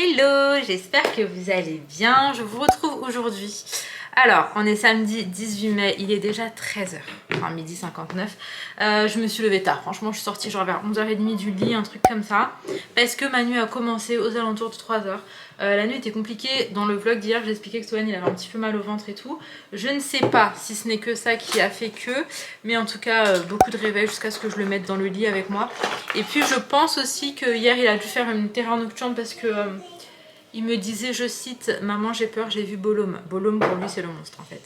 Hello, j'espère que vous allez bien. Je vous retrouve aujourd'hui. Alors, on est samedi 18 mai, il est déjà 13h, enfin midi 59. Je me suis levée tard, franchement je suis sortie genre vers 11h30 du lit, un truc comme ça. Parce que ma nuit a commencé aux alentours de 3h. La nuit était compliquée, dans le vlog d'hier j'ai expliqué que Swan il avait un petit peu mal au ventre et tout. Je ne sais pas si ce n'est que ça qui a fait que, mais en tout cas beaucoup de réveils jusqu'à ce que je le mette dans le lit avec moi. Et puis je pense aussi que hier il a dû faire une terreur nocturne parce que... il me disait, je cite, maman j'ai peur, j'ai vu Bolom. Bolom pour lui c'est le monstre en fait.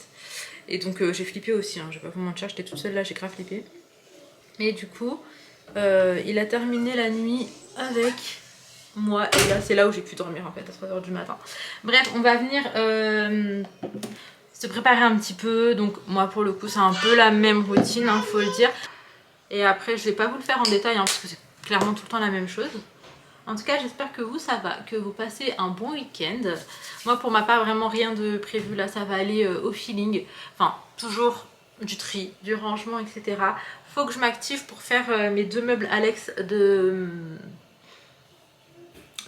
Et donc j'ai flippé aussi, hein, je vais pas vous mentir, j'étais toute seule là, j'ai grave flippé. Et du coup, il a terminé la nuit avec moi. Et là c'est là où j'ai pu dormir en fait, à 3h du matin. Bref, on va venir se préparer un petit peu. Donc moi pour le coup c'est un peu la même routine, hein, faut le dire. Et après je vais pas vous le faire en détail, hein, parce que c'est clairement tout le temps la même chose. En tout cas, j'espère que vous, ça va, que vous passez un bon week-end. Moi, pour ma part, vraiment rien de prévu. Là, ça va aller au feeling. Enfin, toujours du tri, du rangement, etc. Faut que je m'active pour faire mes 2 meubles Alex de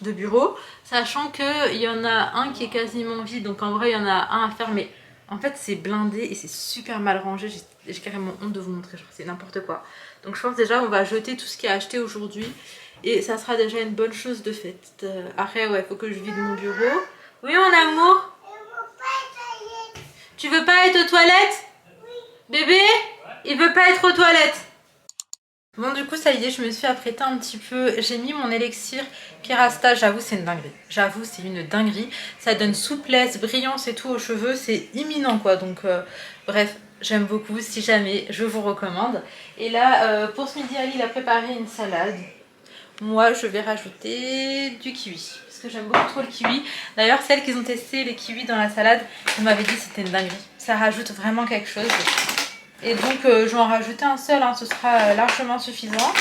bureau. Sachant qu'il y en a un qui est quasiment vide. Donc, en vrai, il y en a un à faire. Mais en fait, c'est blindé et c'est super mal rangé. J'ai carrément honte de vous montrer. Genre, c'est n'importe quoi. Donc, je pense déjà, on va jeter tout ce qui est acheté aujourd'hui. Et ça sera déjà une bonne chose de faite. Après, ouais, faut que je vide mon bureau. Oui, mon amour? Tu veux pas être aux toilettes? Oui. Bébé? Il veut pas être aux toilettes. Bon, du coup, ça y est, je me suis apprêtée un petit peu. J'ai mis mon élixir Kerastase. J'avoue, c'est une dinguerie. J'avoue, c'est une dinguerie. Ça donne souplesse, brillance et tout aux cheveux. C'est imminent, quoi. Donc, bref, j'aime beaucoup. Si jamais, je vous recommande. Et là, pour ce midi, Ali, il a préparé une salade. Moi, je vais rajouter du kiwi. Parce que j'aime beaucoup trop le kiwi. D'ailleurs, celles qui ont testé les kiwis dans la salade, vous m'avez dit que c'était une dinguerie. Ça rajoute vraiment quelque chose. Et donc, je vais en rajouter un seul. Hein, ce sera largement suffisant.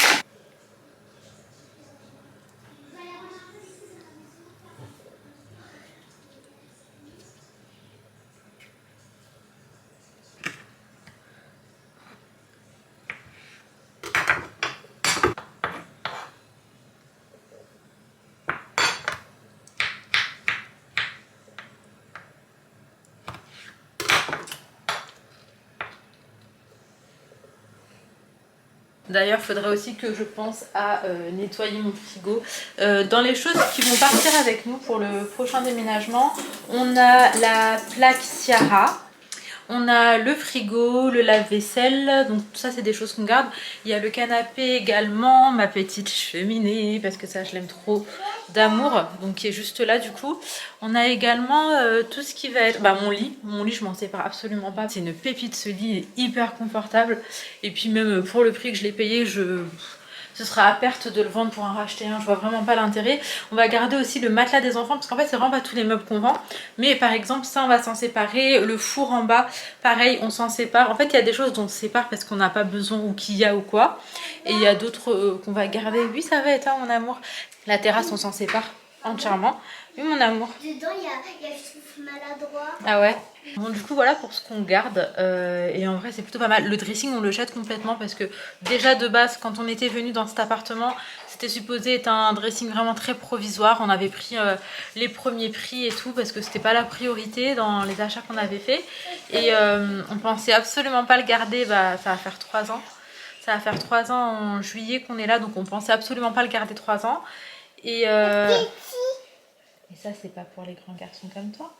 D'ailleurs, il faudrait aussi que je pense à nettoyer mon frigo. Dans les choses qui vont partir avec nous pour le prochain déménagement, on a la plaque Ciara. On a le frigo, le lave-vaisselle, donc tout ça c'est des choses qu'on garde. Il y a le canapé également, ma petite cheminée, parce que ça je l'aime trop d'amour, donc qui est juste là du coup. On a également tout ce qui va être... Bah mon lit je m'en sépare absolument pas. C'est une pépite ce lit, il est hyper confortable. Et puis même pour le prix que je l'ai payé, ce sera à perte de le vendre pour en racheter un, je vois vraiment pas l'intérêt. On va garder aussi le matelas des enfants parce qu'en fait c'est vraiment pas tous les meubles qu'on vend. Mais par exemple ça on va s'en séparer, le four en bas pareil on s'en sépare. En fait il y a des choses dont on se sépare parce qu'on n'a pas besoin ou qu'il y a ou quoi. Et il y a d'autres qu'on va garder. Oui ça va être hein, mon amour. La terrasse on s'en sépare entièrement. Oui mon amour. Dedans il y a le souffle maladroit. Ah ouais. Bon du coup voilà pour ce qu'on garde et en vrai c'est plutôt pas mal. Le dressing on le jette complètement parce que déjà de base quand on était venu dans cet appartement c'était supposé être un dressing vraiment très provisoire. On avait pris les premiers prix et tout parce que c'était pas la priorité dans les achats qu'on avait fait. Et on pensait absolument pas le garder, bah ça va faire 3 ans. Ça va faire 3 ans en juillet qu'on est là donc on pensait absolument pas le garder 3 ans. Et ça c'est pas pour les grands garçons comme toi.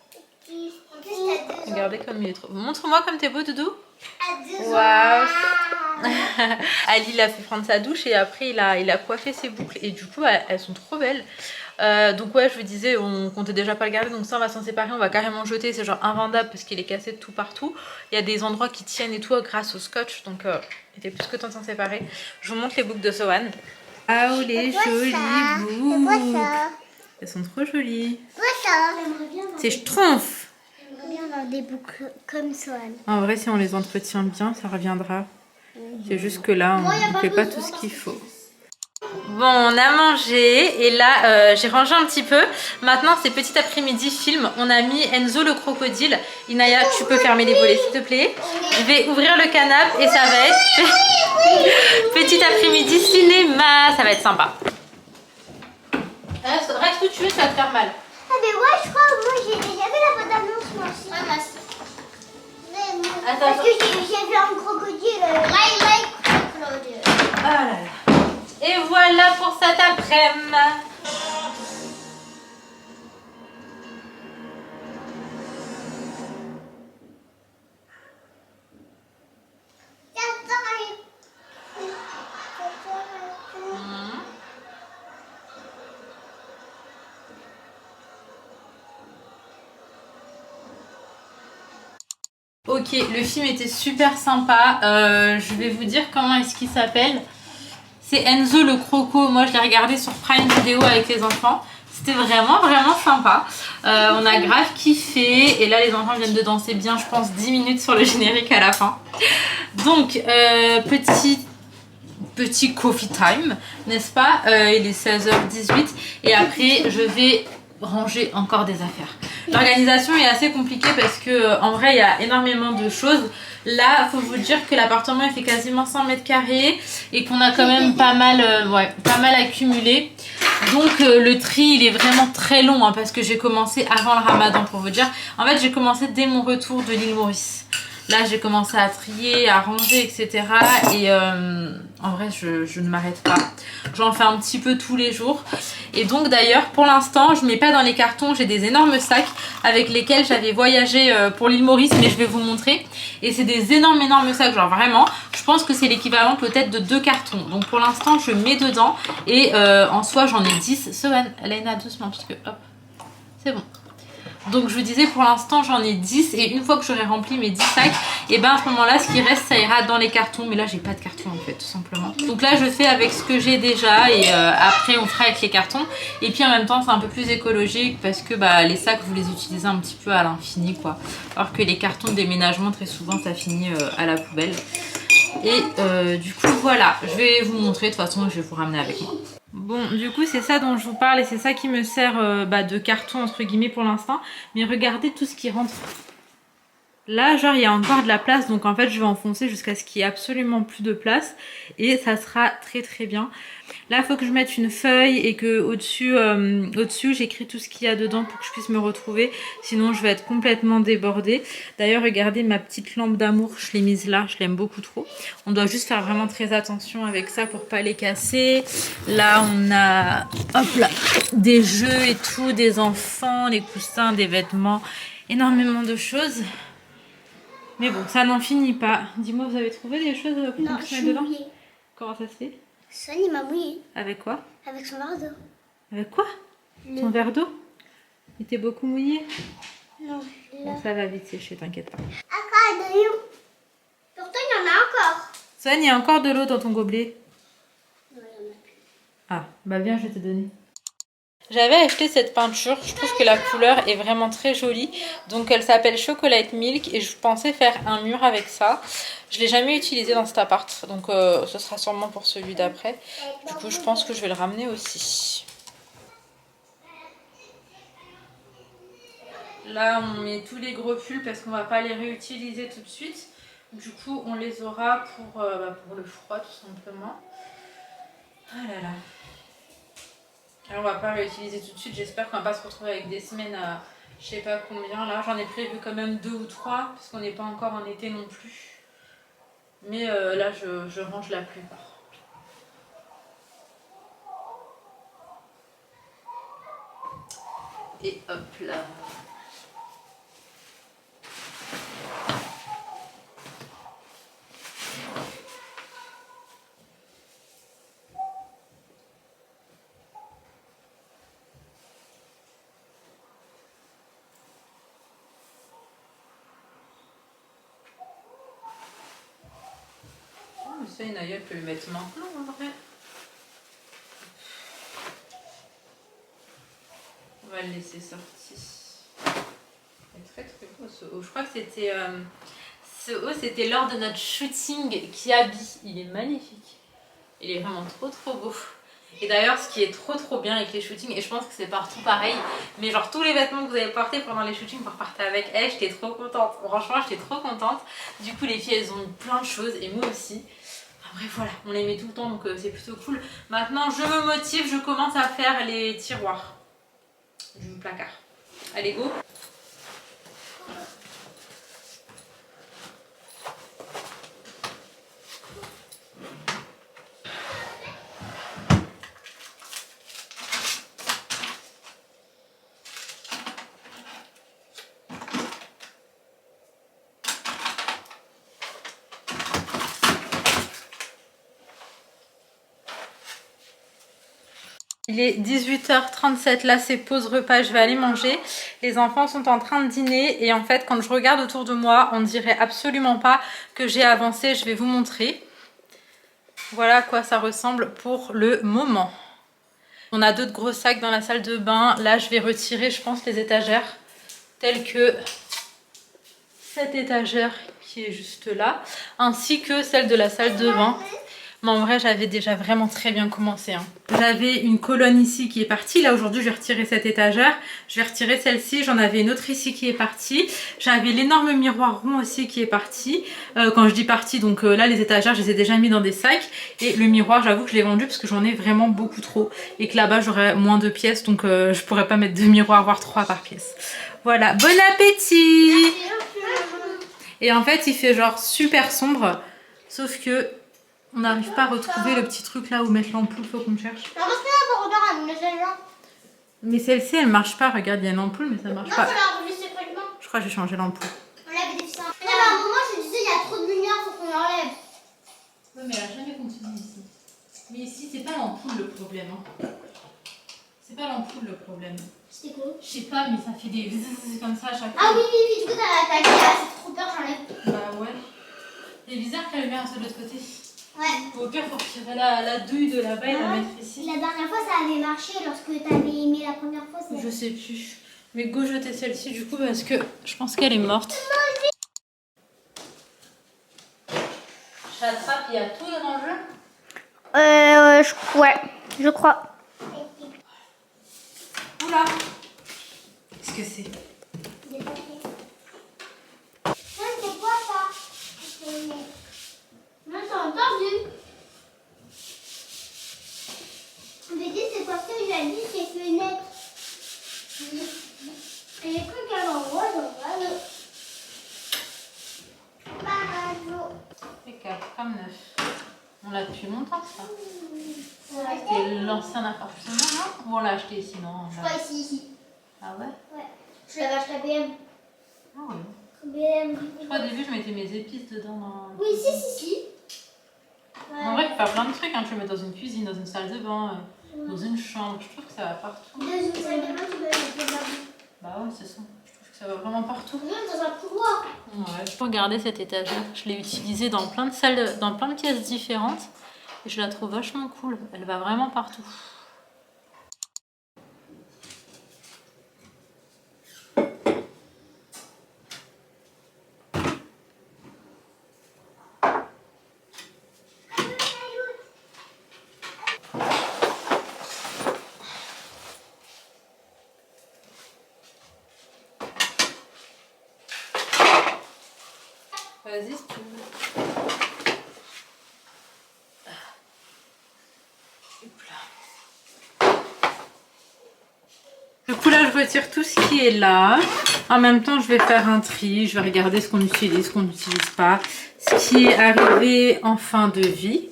Regardez comme il est trop... Montre-moi comme t'es beau, Doudou. Waouh. Ali il a fait prendre sa douche et après il a coiffé ses boucles et du coup elles sont trop belles. Donc ouais je vous disais on comptait déjà pas le garder donc ça on va s'en séparer, on va carrément le jeter, c'est genre invendable parce qu'il est cassé de tout partout. Il y a des endroits qui tiennent et tout grâce au scotch donc il était plus que temps de s'en séparer. Je vous montre les boucles de Sohan. Ah oh les jolies boucles. Elles sont trop jolies. C'est Schtroumpf. J'aimerais bien avoir des boucles comme Sohan. En vrai, si on les entretient bien, ça reviendra. C'est juste que là, on ne fait pas tout ce qu'il faut. Bon, on a mangé et là, j'ai rangé un petit peu. Maintenant, c'est petit après-midi film. On a mis Enzo le crocodile. Inaya, tu peux fermer les volets, s'il te plaît. Je vais ouvrir le canapé et ça va être petit après-midi cinéma. Ça va être sympa. Reste tout tuer, ça va te faire mal. Ah mais ouais, je crois, moi j'ai déjà vu la bande-annonce moi aussi. Ouais, moi aussi. Parce que j'ai vu un crocodile. Like crocodile. Ah là là. Et voilà pour cet après-midi. Ok, le film était super sympa. Je vais vous dire comment est-ce qu'il s'appelle. C'est Enzo le Croco. Moi, je l'ai regardé sur Prime Video avec les enfants. C'était vraiment, vraiment sympa. On a grave kiffé. Et là, les enfants viennent de danser bien, je pense, 10 minutes sur le générique à la fin. Donc, petit coffee time, n'est-ce pas? Il est 16h18. Et après, je vais ranger encore des affaires. L'organisation est assez compliquée parce que en vrai il y a énormément de choses. Là, faut vous dire que l'appartement il fait quasiment 100 mètres carrés et qu'on a quand même pas mal accumulé. Donc le tri il est vraiment très long hein, parce que j'ai commencé avant le ramadan pour vous dire. En fait j'ai commencé dès mon retour de l'île Maurice. Là j'ai commencé à trier, à ranger etc. Et en vrai je ne m'arrête pas. J'en fais un petit peu tous les jours. Et donc d'ailleurs pour l'instant je mets pas dans les cartons. J'ai des énormes sacs avec lesquels j'avais voyagé pour l'île Maurice. Mais je vais vous montrer. Et c'est des énormes sacs. Genre vraiment je pense que c'est l'équivalent peut-être de 2 cartons. Donc pour l'instant je mets dedans. Et en soi j'en ai 10. Sohan, Laina doucement parce que hop c'est bon. Donc je vous disais pour l'instant j'en ai 10 et une fois que j'aurai rempli mes 10 sacs et ben à ce moment là ce qui reste ça ira dans les cartons. Mais là j'ai pas de carton en fait tout simplement. Donc là je fais avec ce que j'ai déjà et après on fera avec les cartons. Et puis en même temps c'est un peu plus écologique parce que bah, les sacs vous les utilisez un petit peu à l'infini quoi. Alors que les cartons de déménagement très souvent ça finit à la poubelle. Et du coup voilà, je vais vous montrer, de toute façon je vais vous ramener avec moi. Bon, du coup c'est ça dont je vous parle et c'est ça qui me sert de carton entre guillemets pour l'instant. Mais regardez tout ce qui rentre. Là genre il y a encore de la place donc en fait je vais enfoncer jusqu'à ce qu'il n'y ait absolument plus de place. Et ça sera très bien. Là il faut que je mette une feuille et que au-dessus j'écris tout ce qu'il y a dedans pour que je puisse me retrouver. Sinon je vais être complètement débordée. D'ailleurs regardez ma petite lampe d'amour, je l'ai mise là, je l'aime beaucoup trop. On doit juste faire vraiment très attention avec ça pour pas les casser. Là on a hop là, des jeux et tout, des enfants, des coussins, des vêtements, énormément de choses. Mais bon, ça n'en finit pas. Dis-moi, vous avez trouvé des choses pour Non, que je je suis mette dedans? mouillée. Comment ça se fait? Son il m'a mouillé. Avec quoi? Avec son verre d'eau. Avec quoi? Ton verre d'eau? Il était beaucoup mouillé? Non, Bon, ça va vite sécher, t'inquiète pas. Pourtant il y en a encore. Swan, il y a encore de l'eau dans ton gobelet? Non, il y en a plus. Ah, bah viens, je vais te donner. J'avais acheté cette peinture, je trouve que la couleur est vraiment très jolie. Donc elle s'appelle Chocolate Milk et je pensais faire un mur avec ça. Je ne l'ai jamais utilisé dans cet appart, donc ce sera sûrement pour celui d'après. Du coup je pense que je vais le ramener aussi. Là on met tous les gros pulls parce qu'on va pas les réutiliser tout de suite. Du coup on les aura pour le froid tout simplement. Ah là là. Alors on va pas réutiliser tout de suite, j'espère qu'on va pas se retrouver avec des semaines à je sais pas combien. Là j'en ai prévu quand même 2 ou 3 parce qu'on n'est pas encore en été non plus. Mais là je range la plupart. Et hop là. Ça, Inaya peut le mettre maintenant en vrai. On va le laisser sortir. Il est très beau ce haut. Je crois que c'était ce haut, c'était lors de notre shooting qui habille. Il est magnifique. Il est vraiment trop beau. Et d'ailleurs ce qui est trop bien avec les shootings, et je pense que c'est partout pareil, mais genre tous les vêtements que vous avez portés pendant les shootings, vous repartez avec elle, j'étais trop contente. Franchement j'étais trop contente. Du coup les filles elles ont eu plein de choses et moi aussi. Bref voilà, on les met tout le temps donc c'est plutôt cool. Maintenant je me motive, je commence à faire les tiroirs. du placard. Allez, go! Il est 18h37, là c'est pause repas, je vais aller manger. Les enfants sont en train de dîner et en fait quand je regarde autour de moi, on dirait absolument pas que j'ai avancé. Je vais vous montrer. Voilà à quoi ça ressemble pour le moment. On a d'autres gros sacs dans la salle de bain. Là je vais retirer je pense les étagères telles que cette étagère qui est juste là, ainsi que celle de la salle de bain. Mais en vrai, j'avais déjà vraiment très bien commencé. Hein. J'avais une colonne ici qui est partie. Là, aujourd'hui, je vais retirer cette étagère. Je vais retirer celle-ci. J'en avais une autre ici qui est partie. J'avais l'énorme miroir rond aussi qui est parti. Quand je dis partie, donc là, les étagères, je les ai déjà mis dans des sacs. Et le miroir, j'avoue que je l'ai vendu parce que j'en ai vraiment beaucoup trop. Et que là-bas, j'aurais moins de pièces. Donc, je pourrais pas mettre 2 miroirs, voire 3 par pièce. Voilà. Bon appétit! Et en fait, il fait genre super sombre. Sauf que... on n'arrive pas à retrouver le petit truc là où mettre l'ampoule, faut qu'on cherche. Mais celle-ci elle marche pas, regarde, il y a une ampoule mais ça marche pas. Je crois que j'ai changé l'ampoule. On l'avait dit ça. Non, mais à un moment, je disais, il y a trop de lumière, faut qu'on l'enlève. Oui, mais elle a jamais continué ici. Mais ici, c'est pas l'ampoule le problème. Hein. C'est pas l'ampoule le problème. C'était quoi? Je sais pas, mais ça fait des zzzz comme ça à chaque fois. Ah oui, oui, oui, du coup, t'as attaqué là, c'est trop peur, j'enlève. Bah ouais. C'est bizarre qu'elle vient de l'autre côté. Ouais. Au pire, faut retirer la douille de là-bas et la mettre ici. La dernière fois, ça avait marché lorsque t'avais aimé la première fois. Je sais plus. Mais go jeter celle-ci du coup parce que je pense qu'elle est morte. J'attrape, il y a tout dans le jeu. Ouais, je crois. Oula! Qu'est-ce que c'est? C'est quoi ça? Non, t'as entendu? Mais dis, c'est quoi ça? Il a dit c'est fenêtre. Et les trucs à l'endroit, j'en vois. Impeccable, comme neuf. On l'a depuis longtemps ça. Ouais. C'était l'ancien appartement, non? Ou on l'a acheté ici, non? Je crois ici. Ah ouais? Ouais. Je l'avais acheté à BM. Ah ouais. BM. Je crois au début je mettais mes épices dedans. Oui, si. Ouais. En vrai, tu peux faire plein de trucs, hein. Tu peux le mettre dans une cuisine, dans une salle de bain, dans une chambre. Je trouve que ça va partout. Dans une salle de bain, tu peux mettre des barbes. Bah ouais, c'est ça. Je trouve que ça va vraiment partout. Même dans un couloir. Ouais. Je peux regarder cette étagère. Je l'ai utilisée dans plein de salles, dans plein de pièces différentes. Et je la trouve vachement cool. Elle va vraiment partout. Vas-y, si tu veux. Du coup là je retire tout ce qui est là. En même temps je vais faire un tri. Je vais regarder ce qu'on utilise, ce qu'on n'utilise pas. Ce qui est arrivé en fin de vie.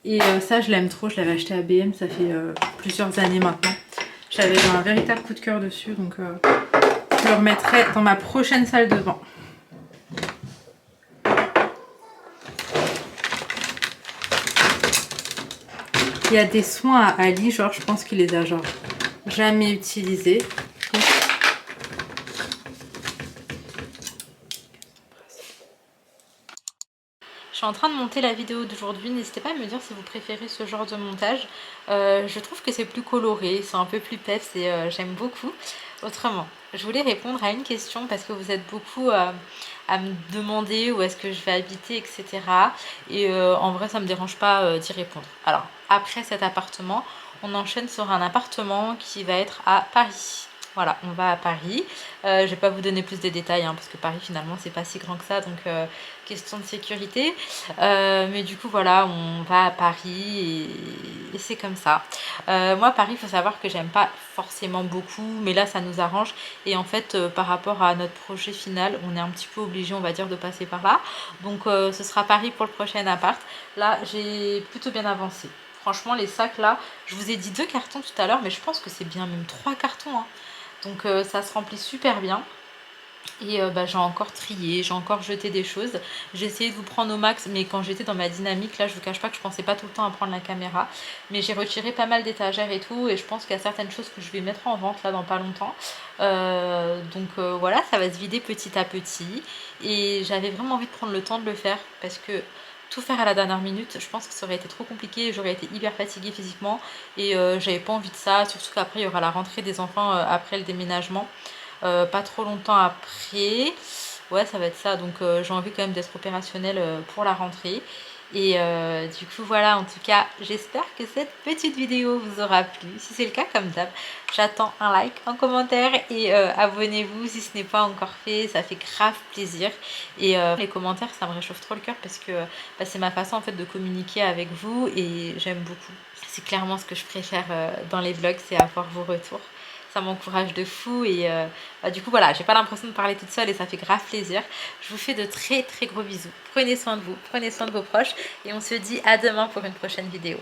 Et ça je l'aime trop. Je l'avais acheté à BM, ça fait plusieurs années maintenant. J'avais eu un véritable coup de cœur dessus. Donc je le remettrai dans ma prochaine salle de bain. Il y a des soins à Ali, genre je pense qu'il les a genre jamais utilisés. Je suis en train de monter la vidéo d'aujourd'hui, n'hésitez pas à me dire si vous préférez ce genre de montage. Je trouve que c'est plus coloré, c'est un peu plus peps et j'aime beaucoup. Autrement, je voulais répondre à une question parce que vous êtes beaucoup à me demander où est-ce que je vais habiter, etc. Et en vrai, ça me dérange pas d'y répondre. Alors, après cet appartement, on enchaîne sur un appartement qui va être à Paris. Voilà, on va à Paris. Je vais pas vous donner plus de détails parce que Paris finalement c'est pas si grand que ça, donc question de sécurité. Mais du coup voilà, on va à Paris et c'est comme ça. Moi Paris, il faut savoir que j'aime pas forcément beaucoup, mais là ça nous arrange. Et en fait par rapport à notre projet final, on est un petit peu obligé, on va dire, de passer par là. Donc ce sera Paris pour le prochain appart. Là j'ai plutôt bien avancé. Franchement les sacs là, je vous ai dit 2 cartons tout à l'heure, mais je pense que c'est bien même 3 cartons. Donc ça se remplit super bien. Et j'ai encore trié, j'ai encore jeté des choses. J'ai essayé de vous prendre au max, mais quand j'étais dans ma dynamique, là je vous cache pas que je pensais pas tout le temps à prendre la caméra. Mais j'ai retiré pas mal d'étagères et tout, et je pense qu'il y a certaines choses que je vais mettre en vente là dans pas longtemps. Voilà, ça va se vider petit à petit. Et j'avais vraiment envie de prendre le temps de le faire, parce que tout faire à la dernière minute, je pense que ça aurait été trop compliqué, j'aurais été hyper fatiguée physiquement, et j'avais pas envie de ça, surtout qu'après il y aura la rentrée des enfants après le déménagement. Pas trop longtemps après, ouais ça va être ça, donc j'ai envie quand même d'être opérationnelle pour la rentrée. Et du coup voilà, en tout cas j'espère que cette petite vidéo vous aura plu. Si c'est le cas, comme d'hab, j'attends un like, un commentaire et abonnez-vous si ce n'est pas encore fait, ça fait grave plaisir. Et les commentaires, ça me réchauffe trop le cœur parce que c'est ma façon en fait de communiquer avec vous et j'aime beaucoup. C'est clairement ce que je préfère dans les vlogs, c'est avoir vos retours. Ça m'encourage de fou et du coup voilà, j'ai pas l'impression de parler toute seule et ça fait grave plaisir. Je vous fais de très très gros bisous. Prenez soin de vous, prenez soin de vos proches et on se dit à demain pour une prochaine vidéo.